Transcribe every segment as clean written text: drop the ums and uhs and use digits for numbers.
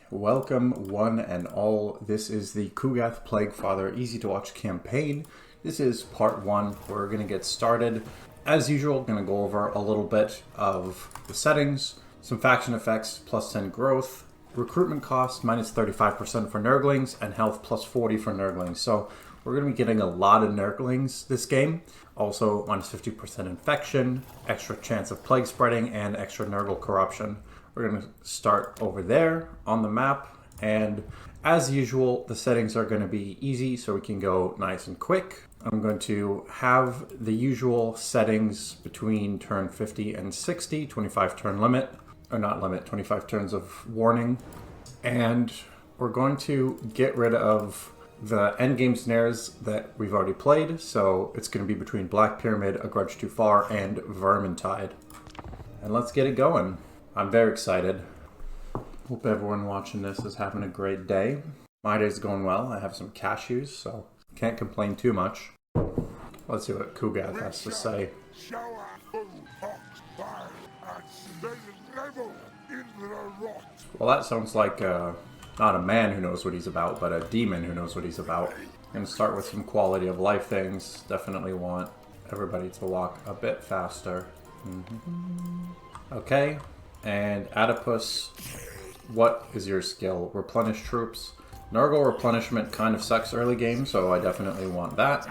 Welcome one and all. This is the Kugath Plaguefather Easy to Watch campaign. This is part one. We're going to get started. As usual, going to go over a little bit of the settings, some faction effects, plus 10 growth, recruitment cost, minus 35% for Nurglings, and health plus 40 for Nurglings. So we're going to be getting a lot of Nurglings this game. Also, minus 50% infection, extra chance of plague spreading, and extra Nurgle corruption. We're going to start over there on the map, and as usual, the settings are going to be easy so we can go nice and quick. I'm going to have the usual settings between turn 50 and 60, 25 turn limit, or not limit, 25 turns of warning, and we're going to get rid of the endgame snares that we've already played, so it's going to be between Black Pyramid, A Grudge Too Far, and Vermintide. And let's get it going. I'm very excited. Hope everyone watching this is having a great day. My day's going well. I have some cashews, so can't complain too much. Let's see what Kugath has to say. Well, that sounds like not a man who knows what he's about, but a demon who knows what he's about. I'm going to start with some quality of life things. Definitely want everybody to walk a bit faster. Okay. And Adipus, what is your skill? Replenish troops. Nurgle replenishment kind of sucks early game, so I definitely want that.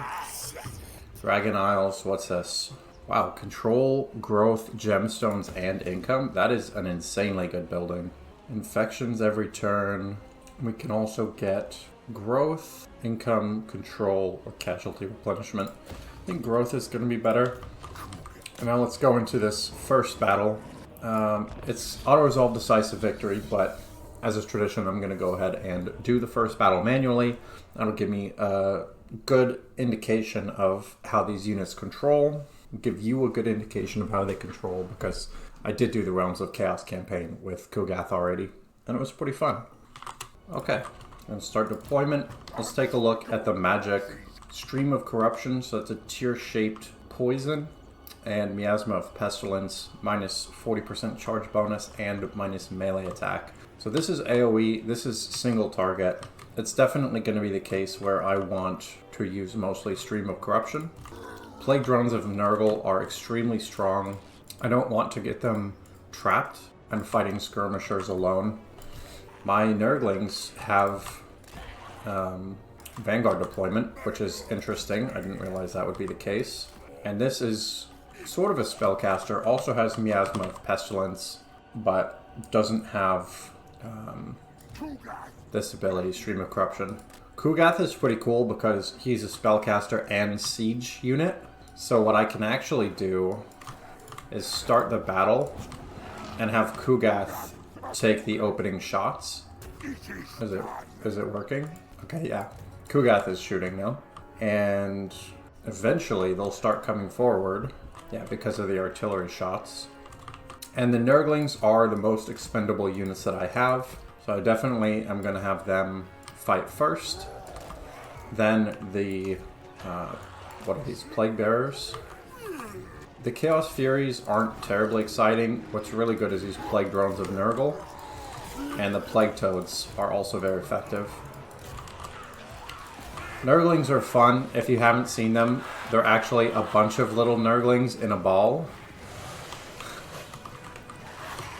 Dragon Isles, what's this? Wow, control, growth, gemstones, and income. That is an insanely good building. Infections every turn. We can also get growth, income, control, or casualty replenishment. I think growth is going to be better. And now let's go into this first battle. It's auto-resolve decisive victory, but as is tradition, I'm going to go ahead and do the first battle manually. That'll give me a good indication of how these units control, give you a good indication of how they control, because I did do the Realms of Chaos campaign with Kugath already, and it was pretty fun. Okay, I'm going to start deployment. Let's take a look at the magic. Stream of Corruption, so it's a tear-shaped poison. And Miasma of Pestilence, minus 40% charge bonus and minus melee attack. So this is AoE, this is single target. It's definitely going to be the case where I want to use mostly Stream of Corruption. Plague Drones of Nurgle are extremely strong. I don't want to get them trapped and fighting skirmishers alone. My Nurglings have Vanguard deployment, which is interesting. I didn't realize that would be the case. And this is sort of a spellcaster, also has Miasma of Pestilence, but doesn't have this ability, Stream of Corruption. Kugath is pretty cool because he's a spellcaster and siege unit, so what I can actually do is start the battle and have Kugath take the opening shots. Is it working? Okay, yeah. Kugath is shooting now, and eventually they'll start coming forward. Yeah, because of the artillery shots. And the Nurglings are the most expendable units that I have, so I definitely am going to have them fight first. Then the, what are these, Plague Bearers? The Chaos Furies aren't terribly exciting. What's really good is these Plague Drones of Nurgle. And the Plague Toads are also very effective. Nurglings are fun. If you haven't seen them, they're actually a bunch of little Nurglings in a ball.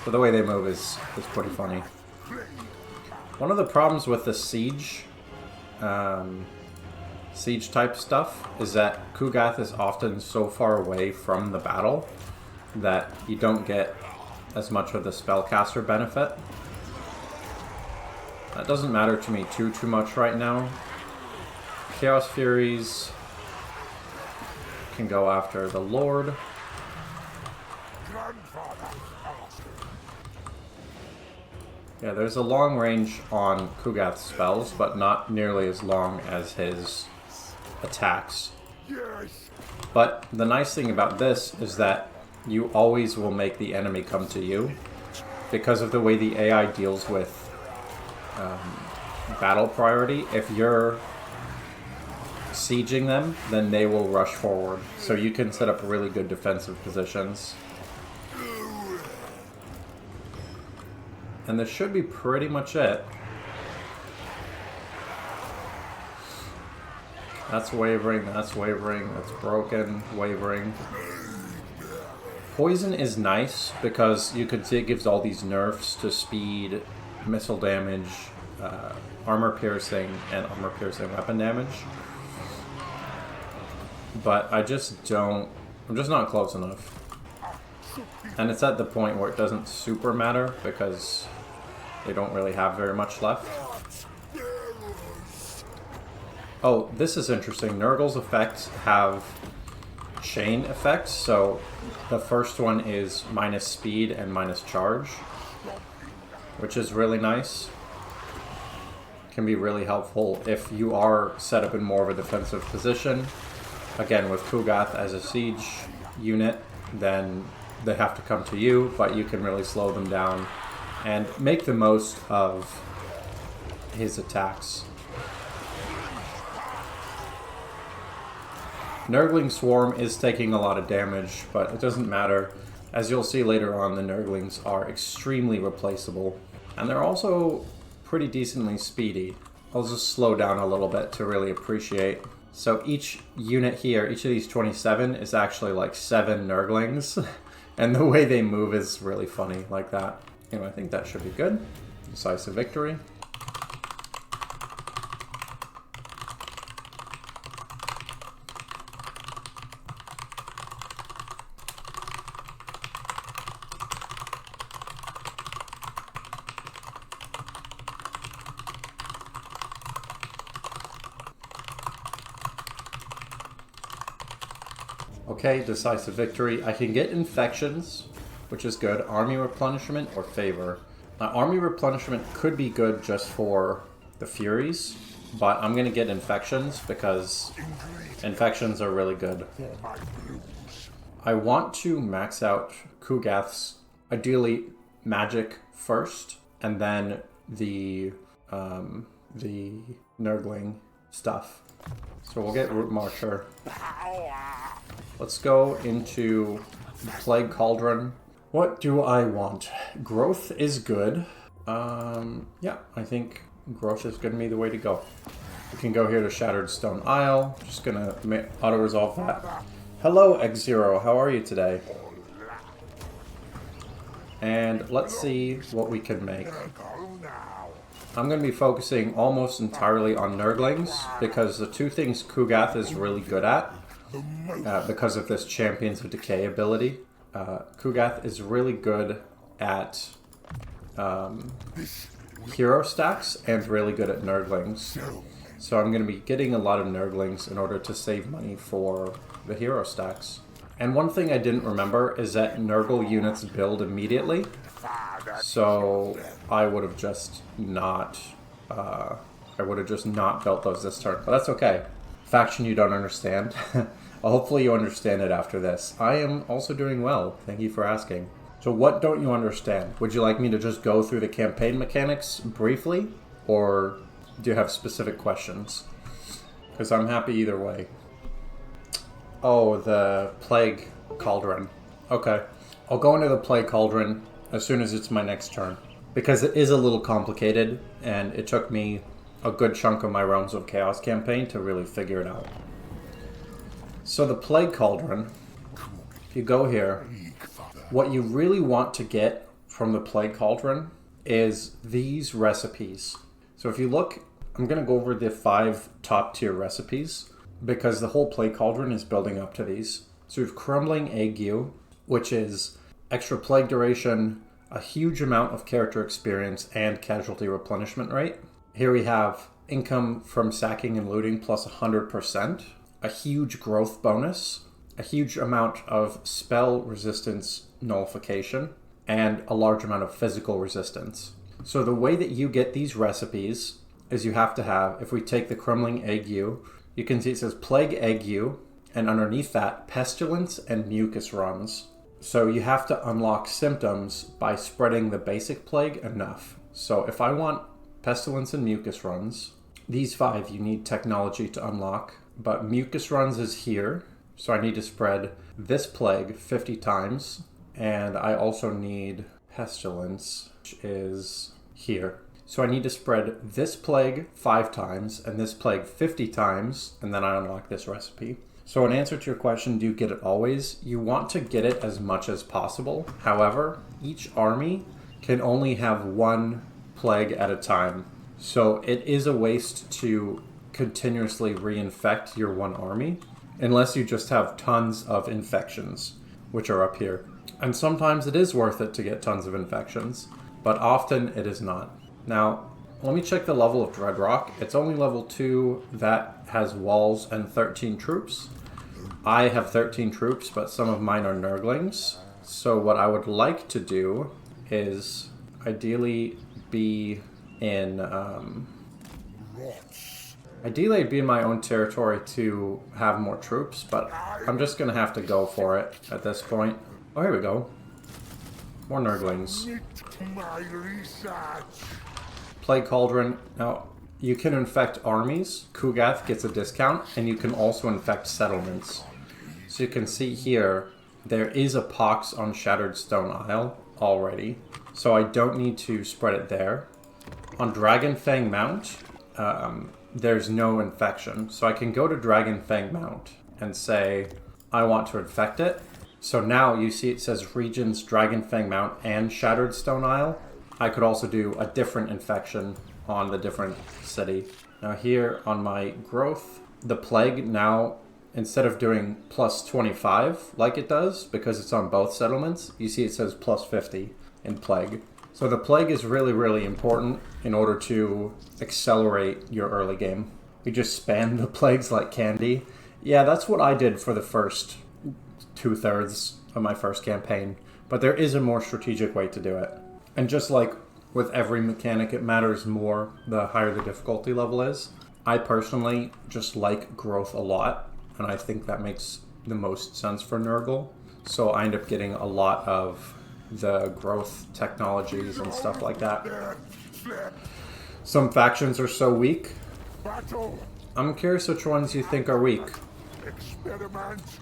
But the way they move is pretty funny. One of the problems with the siege type stuff is that Kugath is often so far away from the battle that you don't get as much of the spellcaster benefit. That doesn't matter to me too much right now. Chaos Furies can go after the Lord. Yeah, there's a long range on Kugath's spells, but not nearly as long as his attacks. But the nice thing about this is that you always will make the enemy come to you because of the way the AI deals with battle priority. If you're sieging them, then they will rush forward. So you can set up really good defensive positions. And this should be pretty much it. That's wavering, that's broken, wavering. Poison is nice because you can see it gives all these nerfs to speed, missile damage, armor piercing, and armor piercing weapon damage. But I'm just not close enough. And it's at the point where it doesn't super matter because they don't really have very much left. Oh, this is interesting. Nurgle's effects have chain effects, so the first one is minus speed and minus charge, which is really nice. Can be really helpful if you are set up in more of a defensive position. Again, with Kugath as a siege unit, then they have to come to you, but you can really slow them down and make the most of his attacks. Nurgling Swarm is taking a lot of damage, but it doesn't matter. As you'll see later on, the Nurglings are extremely replaceable. And they're also pretty decently speedy. I'll just slow down a little bit to really appreciate. So each unit here, each of these 27, is actually like 7 Nurglings. And the way they move is really funny like that. Anyway, I think that should be good. Decisive victory. Okay, decisive victory. I can get infections, which is good. Army replenishment or favor. Now, army replenishment could be good just for the Furies, but I'm going to get infections because infections are really good. I want to max out Kugath's, ideally, magic first, and then the Nurgling stuff. So we'll get Root Marcher. Let's go into Plague Cauldron. What do I want? Growth is good. Yeah, I think growth is going to be the way to go. We can go here to Shattered Stone Isle. Just going to auto-resolve that. Hello, X-Zero. How are you today? And let's see what we can make. I'm going to be focusing almost entirely on Nurglings because the two things Kugath is really good at, because of this Champions of Decay ability. Kugath is really good at hero stacks and really good at Nurglings. So I'm going to be getting a lot of Nurglings in order to save money for the hero stacks. And one thing I didn't remember is that Nurgle units build immediately. So I would have just not built those this turn. But that's okay. Faction you don't understand. Hopefully you understand it after this. I am also doing well. Thank you for asking. So what don't you understand? Would you like me to just go through the campaign mechanics briefly? Or do you have specific questions? Because I'm happy either way. Oh, the Plague Cauldron. Okay. I'll go into the Plague Cauldron as soon as it's my next turn. Because it is a little complicated, and it took me a good chunk of my Realms of Chaos campaign to really figure it out. So the Plague Cauldron, if you go here, what you really want to get from the Plague Cauldron is these recipes. So if you look, I'm going to go over the 5 top tier recipes because the whole Plague Cauldron is building up to these. So we have Crumbling Ague, which is extra plague duration, a huge amount of character experience, and casualty replenishment rate. Here we have income from sacking and looting plus 100%, a huge growth bonus, a huge amount of spell resistance nullification, and a large amount of physical resistance. So the way that you get these recipes is you have to have, if we take the Crumbling Ague, you can see it says Plague Ague, and underneath that, Pestilence and Mucus runs. So you have to unlock symptoms by spreading the basic plague enough. So if I want Pestilence and Mucus runs, these 5 you need technology to unlock, but Mucus runs is here, so I need to spread this plague 50 times, and I also need Pestilence. which is here. So I need to spread this plague 5 times and this plague 50 times, and then I unlock this recipe. So in answer to your question, do you get it always? You want to get it as much as possible. However, each army can only have 1 plague at a time. So it is a waste to continuously reinfect your 1 army, unless you just have tons of infections, which are up here. And sometimes it is worth it to get tons of infections, but often it is not. Now, let me check the level of Dreadrock. It's only level 2 that has walls and 13 troops. I have 13 troops, but some of mine are Nurglings. So what I would like to do is ideally be in... Ideally, I'd be in my own territory to have more troops, but I'm just going to have to go for it at this point. Oh, here we go. More Nurglings. Plague Cauldron. Now, you can infect armies. Kugath gets a discount, and you can also infect settlements. So you can see here, there is a pox on Shattered Stone Isle already, so I don't need to spread it there. On Dragonfang Mount, there's no infection. So I can go to Dragonfang Mount and say, I want to infect it. So now you see it says Regions Dragonfang Mount and Shattered Stone Isle. I could also do a different infection on the different city. Now here on my growth, the plague now, instead of doing plus 25 like it does, because it's on both settlements, you see it says plus 50 in plague. So the plague is really, really important in order to accelerate your early game. You just spam the plagues like candy. Yeah, that's what I did for the first 2/3 of my first campaign. But there is a more strategic way to do it. And just like with every mechanic, it matters more the higher the difficulty level is. I personally just like growth a lot, and I think that makes the most sense for Nurgle. So I end up getting a lot of the growth technologies and stuff like that. Some factions are so weak. I'm curious which ones you think are weak.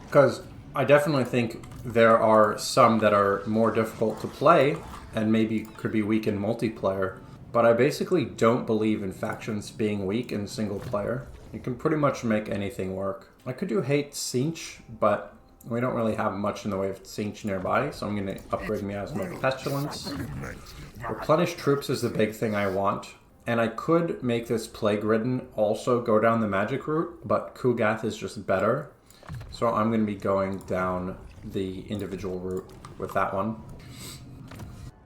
Because I definitely think there are some that are more difficult to play and maybe could be weak in multiplayer. But I basically don't believe in factions being weak in single player. You can pretty much make anything work. I could do Hate Sinch, but we don't really have much in the way of Sinch nearby, so I'm going to upgrade Miasma of Pestilence. Replenish troops is the big thing I want. And I could make this Plague-Ridden also go down the magic route, but Kugath is just better. So I'm going to be going down the individual route with that one.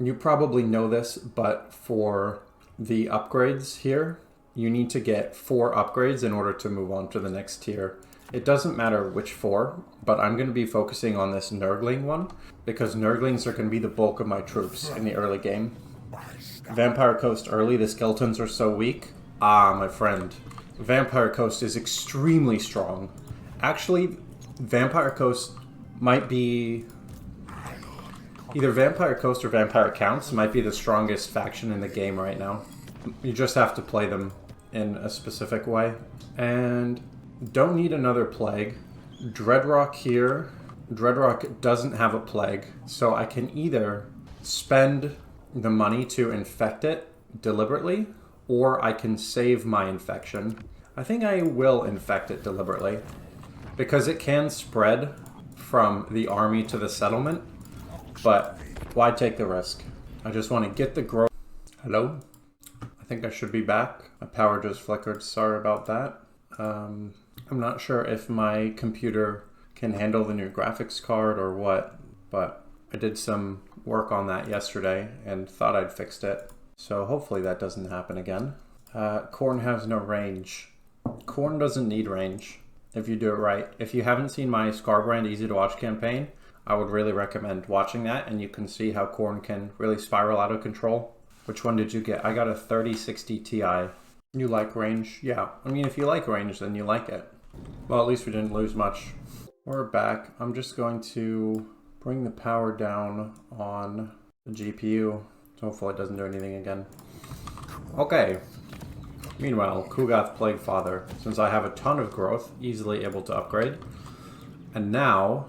You probably know this, but for the upgrades here, you need to get 4 upgrades in order to move on to the next tier. It doesn't matter which 4, but I'm going to be focusing on this Nurgling one, because Nurglings are going to be the bulk of my troops in the early game. Vampire Coast early, the skeletons are so weak. Ah, my friend. Vampire Coast is extremely strong. Actually, Vampire Coast might be... Either Vampire Coast or Vampire Counts might be the strongest faction in the game right now. You just have to play them in a specific way. And don't need another plague. Dreadrock here. Dreadrock doesn't have a plague, so I can either spend the money to infect it deliberately, or I can save my infection. I think I will infect it deliberately, because it can spread from the army to the settlement, but why take the risk? I just want to get the growth. Hello? I think I should be back. My power just flickered, sorry about that. I'm not sure if my computer can handle the new graphics card or what, but I did some work on that yesterday and thought I'd fixed it. So hopefully that doesn't happen again. Khorne has no range. Khorne doesn't need range if you do it right. If you haven't seen my Scarbrand Easy to Watch campaign, I would really recommend watching that, and you can see how Khorne can really spiral out of control. Which one did you get? I got a 3060 Ti. You like range? Yeah. I mean, if you like range, then you like it. Well, at least we didn't lose much. We're back. I'm just going to bring the power down on the GPU. Hopefully it doesn't do anything again. Okay. Meanwhile, Kugath Plaguefather, since I have a ton of growth, easily able to upgrade. And now,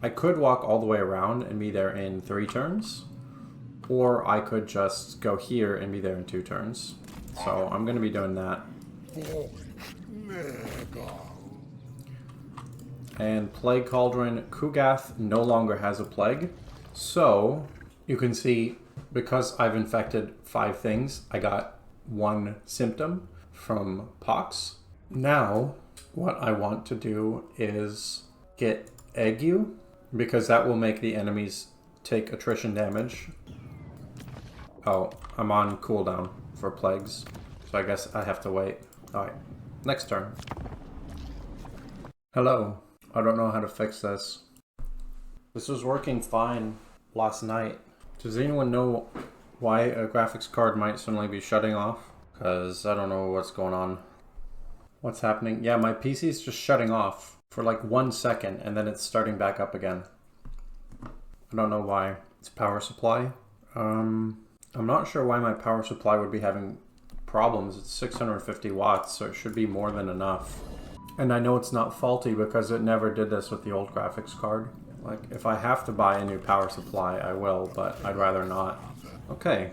I could walk all the way around and be there in 3 turns. or I could just go here and be there in 2 turns. So I'm going to be doing that. And Plague Cauldron, Kugath no longer has a plague. So you can see, because I've infected 5 things, I got 1 symptom from Pox. Now, what I want to do is get Ague, because that will make the enemies take attrition damage. Oh, I'm on cooldown for plagues, so I guess I have to wait. Alright, next turn. Hello. I don't know how to fix this. This was working fine last night. Does anyone know why a graphics card might suddenly be shutting off? Because I don't know what's going on. What's happening? Yeah, my PC's just shutting off for like 1 second and then it's starting back up again. I don't know why. It's power supply. I'm not sure why my power supply would be having problems. It's 650 watts, so it should be more than enough. And I know it's not faulty because it never did this with the old graphics card. Like, if I have to buy a new power supply, I will, but I'd rather not. Okay.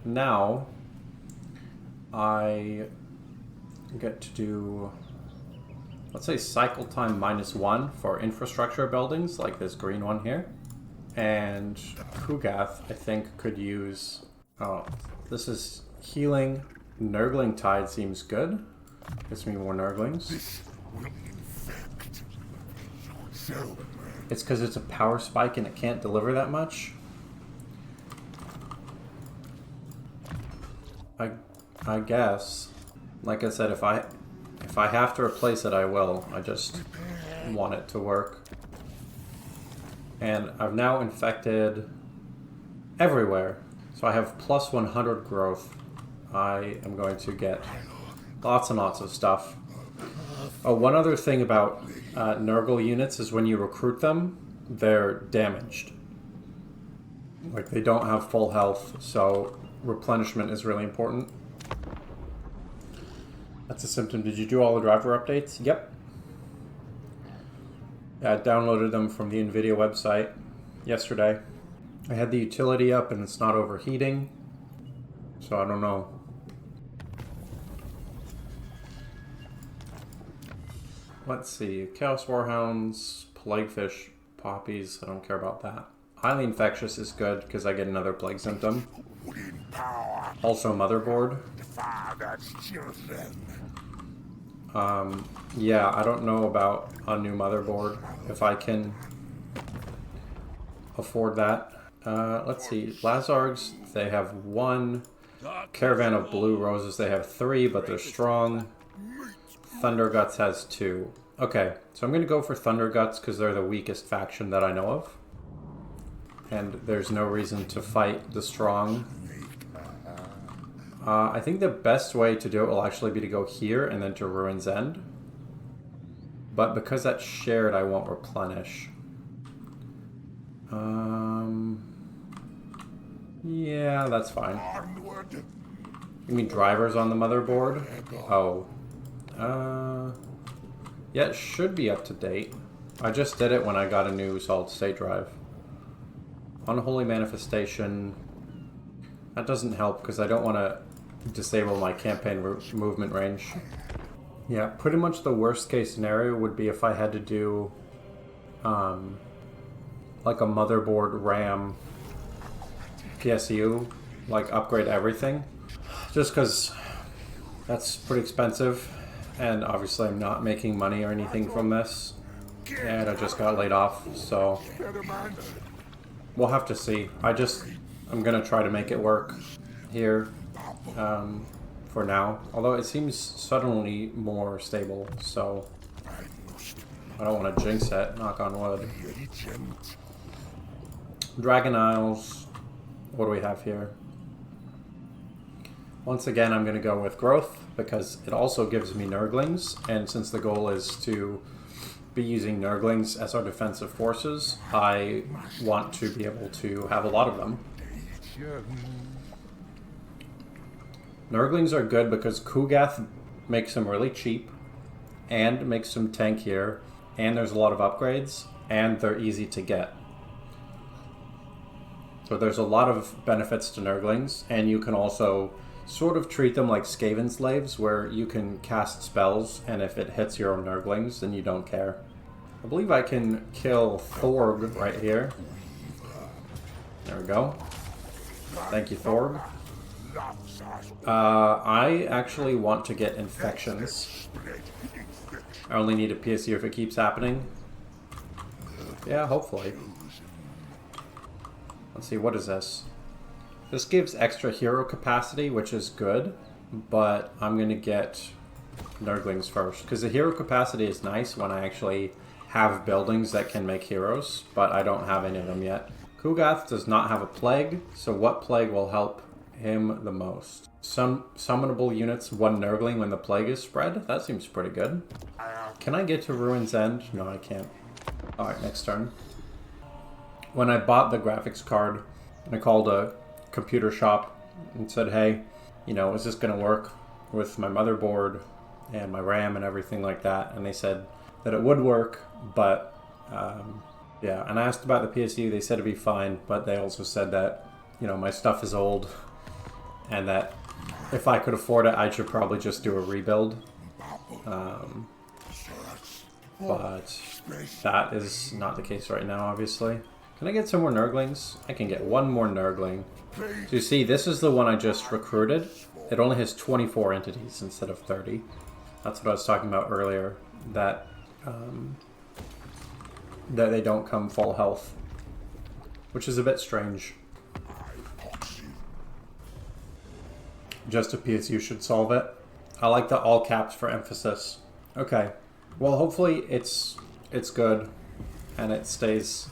Now, I get to do, let's say, cycle time -1 for infrastructure buildings, like this green one here. And Kugath, I think, could use... Oh, this is healing. Nurgling Tide seems good. Gives me more Nurglings. It's because it's a power spike and it can't deliver that much. I guess. Like I said, if I have to replace it, I will. I just want it to work. And I've now infected everywhere. So I have plus 100 growth. I am going to get lots and lots of stuff. Oh, one other thing about Nurgle units is when you recruit them, they're damaged. Like, they don't have full health, so replenishment is really important. That's a symptom. Did you do all the driver updates? Yep. Yeah, I downloaded them from the NVIDIA website yesterday. I had the utility up and it's not overheating, so I don't know. Let's see. Chaos Warhounds, Plaguefish, Poppies. I don't care about that. Highly Infectious is good because I get another plague symptom. Also Motherboard. Yeah, I don't know about a new Motherboard, if I can afford that. Let's see. Lazargs, they have 1. Caravan of Blue Roses, they have 3, but they're strong. Thunderguts has 2. Okay, so I'm going to go for Thunderguts because they're the weakest faction that I know of. And there's no reason to fight the strong. I think the best way to do it will actually be to go here and then to Ruin's End. But because that's shared, I won't replenish. Yeah, that's fine. You mean drivers on the motherboard? Oh. Yeah, it should be up to date. I just did it when I got a new solid state drive. Unholy Manifestation. That doesn't help because I don't want to disable my campaign movement range. Yeah, pretty much the worst case scenario would be if I had to do like a motherboard RAM PSU, like upgrade everything. Just because that's pretty expensive. And obviously I'm not making money or anything from this. And I just got laid off, so we'll have to see. I'm gonna try to make it work here for now. Although it seems suddenly more stable, so I don't want to jinx it, knock on wood. Dragon Isles, what do we have here? Once again, I'm going to go with growth because it also gives me Nurglings, and since the goal is to be using Nurglings as our defensive forces, I want to be able to have a lot of them. Nurglings are good because Kugath makes them really cheap, and makes them tankier, and there's a lot of upgrades, and they're easy to get. So there's a lot of benefits to Nurglings, and you can also sort of treat them like Skaven slaves, where you can cast spells, and if it hits your own Nurglings, then you don't care. I believe I can kill Thorg right here. There we go. Thank you, Thorg. I actually want to get infections. I only need a PSU if it keeps happening. Yeah, hopefully. Let's see, what is this? This gives extra hero capacity, which is good, but I'm going to get Nurglings first, because the hero capacity is nice when I actually have buildings that can make heroes, but I don't have any of them yet. Kugath does not have a plague, so what plague will help him the most? Some summonable units, 1 Nurgling when the plague is spread? That seems pretty good. Can I get to Ruin's End? No, I can't. Alright, next turn. When I bought the graphics card, I called a computer shop and said, hey, you know, is this going to work with my motherboard and my RAM and everything like that? And they said that it would work, but yeah. And I asked about the PSU, they said it'd be fine, but they also said that, you know, my stuff is old and that if I could afford it, I should probably just do a rebuild. But that is not the case right now, obviously. Can I get some more Nurglings? I can get 1 more Nurgling. So you see, this is the one I just recruited. It only has 24 entities instead of 30. That's what I was talking about earlier, that that they don't come full health, which is a bit strange. Just a PSU should solve it. I like the all caps for emphasis. Okay, well hopefully it's good and it stays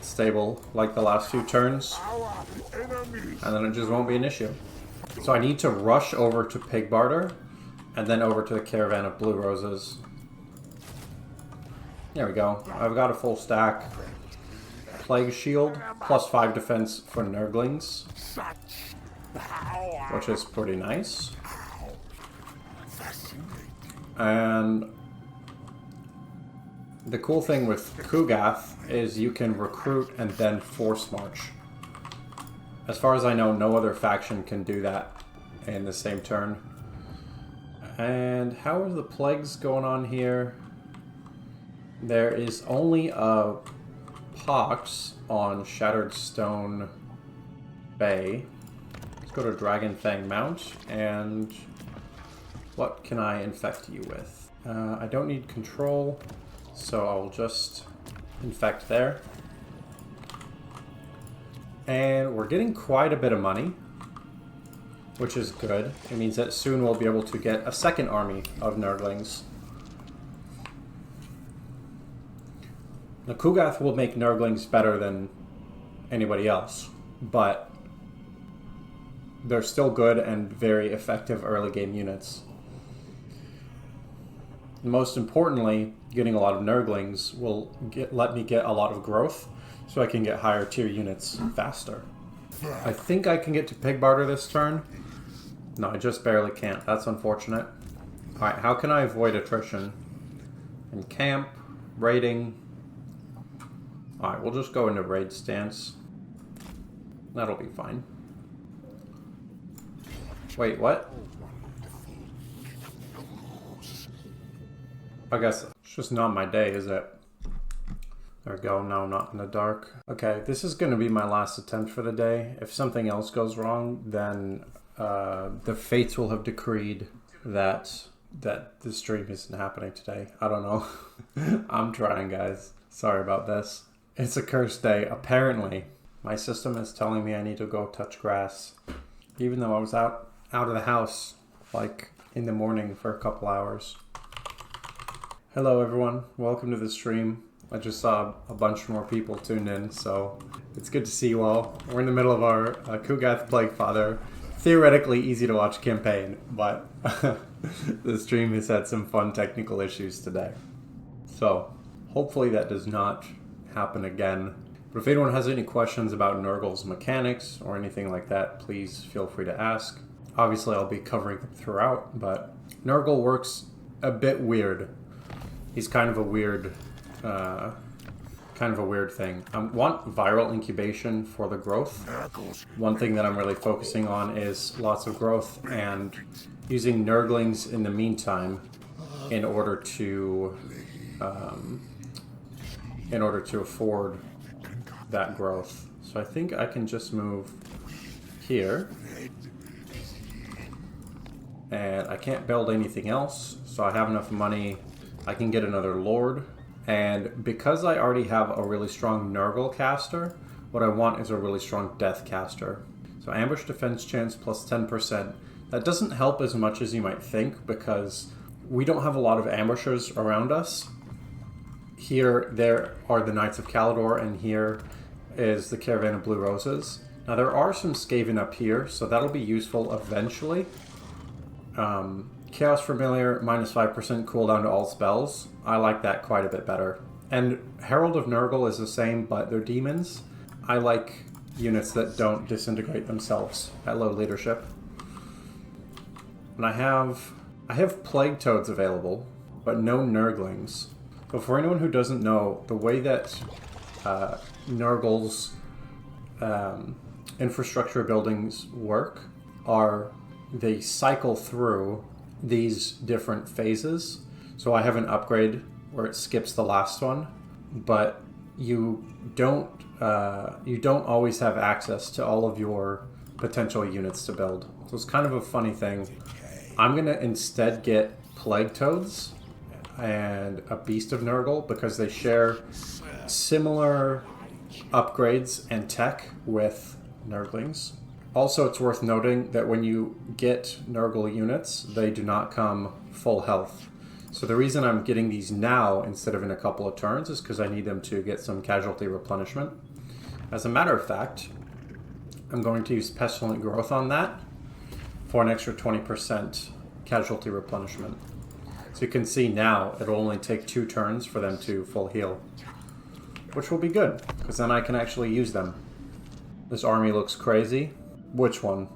stable like the last few turns, and then it just won't be an issue. So I need to rush over to Pig Barter and then over to the Caravan of Blue Roses. There we go. I've got a full stack. Plague Shield, plus 5 defense for Nurglings, which is pretty nice. And the cool thing with Kugath is you can recruit and then force march. As far as I know, no other faction can do that in the same turn. And how are the plagues going on here? There is only a pox on Shattered Stone Bay. Let's go to Dragon Fang Mount, and what can I infect you with? I don't need control, so I'll just infect there. And we're getting quite a bit of money, which is good. It means that soon we'll be able to get a second army of Nurglings. The Kugath will make Nurglings better than anybody else, but they're still good and very effective early game units. Most importantly, getting a lot of Nurglings will let me get a lot of growth, so I can get higher tier units faster. I think I can get to Pig Barter this turn. No, I just barely can't. That's unfortunate. Alright, how can I avoid attrition? Encamp, raiding. Alright, we'll just go into raid stance. That'll be fine. Wait, what? I guess it's just not my day, is it? There we go, now I'm not in the dark. Okay, this is going to be my last attempt for the day. If something else goes wrong, then the fates will have decreed that the stream isn't happening today. I don't know. I'm trying, guys. Sorry about this. It's a cursed day. Apparently, my system is telling me I need to go touch grass, even though I was out of the house, like, in the morning for a couple hours. Hello, everyone. Welcome to the stream. I just saw a bunch more people tuned in, so it's good to see you all. We're in the middle of our Kugath Plaguefather, theoretically easy to watch campaign, but the stream has had some fun technical issues today. So, hopefully that does not happen again. But if anyone has any questions about Nurgle's mechanics or anything like that, please feel free to ask. Obviously, I'll be covering them throughout, but Nurgle works a bit weird. He's kind of a weird kind of a weird thing. I want viral incubation for the growth. One thing that I'm really focusing on is lots of growth and using Nurglings in the meantime in order to afford that growth. So I think I can just move here. And I can't build anything else, so I have enough money. I can get another Lord. And because I already have a really strong Nurgle caster, what I want is a really strong Death caster. So ambush defense chance plus 10%. That doesn't help as much as you might think because we don't have a lot of ambushers around us. Here, there are the Knights of Caledor, and here is the Caravan of Blue Roses. Now there are some Skaven up here, so that'll be useful eventually. Chaos Familiar, minus 5% cooldown to all spells. I like that quite a bit better. And Herald of Nurgle is the same, but they're demons. I like units that don't disintegrate themselves at low leadership. And I have Plague Toads available, but no Nurglings. So for anyone who doesn't know, the way that Nurgle's infrastructure buildings work are they cycle through these different phases. So I have an upgrade where it skips the last one, but you don't always have access to all of your potential units to build. So it's kind of a funny thing. I'm gonna instead get Plague Toads and a Beast of Nurgle because they share similar upgrades and tech with Nurglings. Also, it's worth noting that when you get Nurgle units, they do not come full health. So the reason I'm getting these now instead of in a couple of turns is because I need them to get some casualty replenishment. As a matter of fact, I'm going to use Pestilent Growth on that for an extra 20% casualty replenishment. So you can see now it'll only take 2 turns for them to full heal, which will be good because then I can actually use them. This army looks crazy. Which one?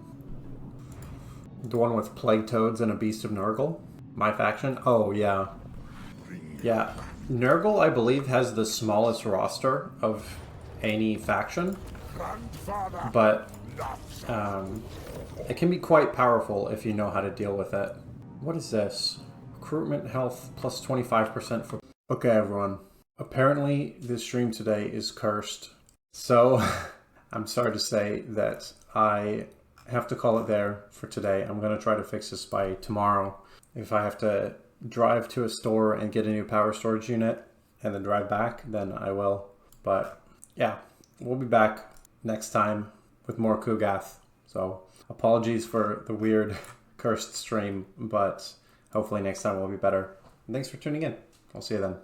The one with Plague Toads and a Beast of Nurgle? My faction? Oh, yeah. Yeah. Nurgle, I believe, has the smallest roster of any faction. But it can be quite powerful if you know how to deal with it. What is this? Recruitment health plus 25% for... Okay, everyone. Apparently, this stream today is cursed. So... I'm sorry to say that I have to call it there for today. I'm going to try to fix this by tomorrow. If I have to drive to a store and get a new power storage unit and then drive back, then I will. But yeah, we'll be back next time with more Kugath. So apologies for the weird cursed stream, but hopefully next time will be better. And thanks for tuning in. I'll see you then.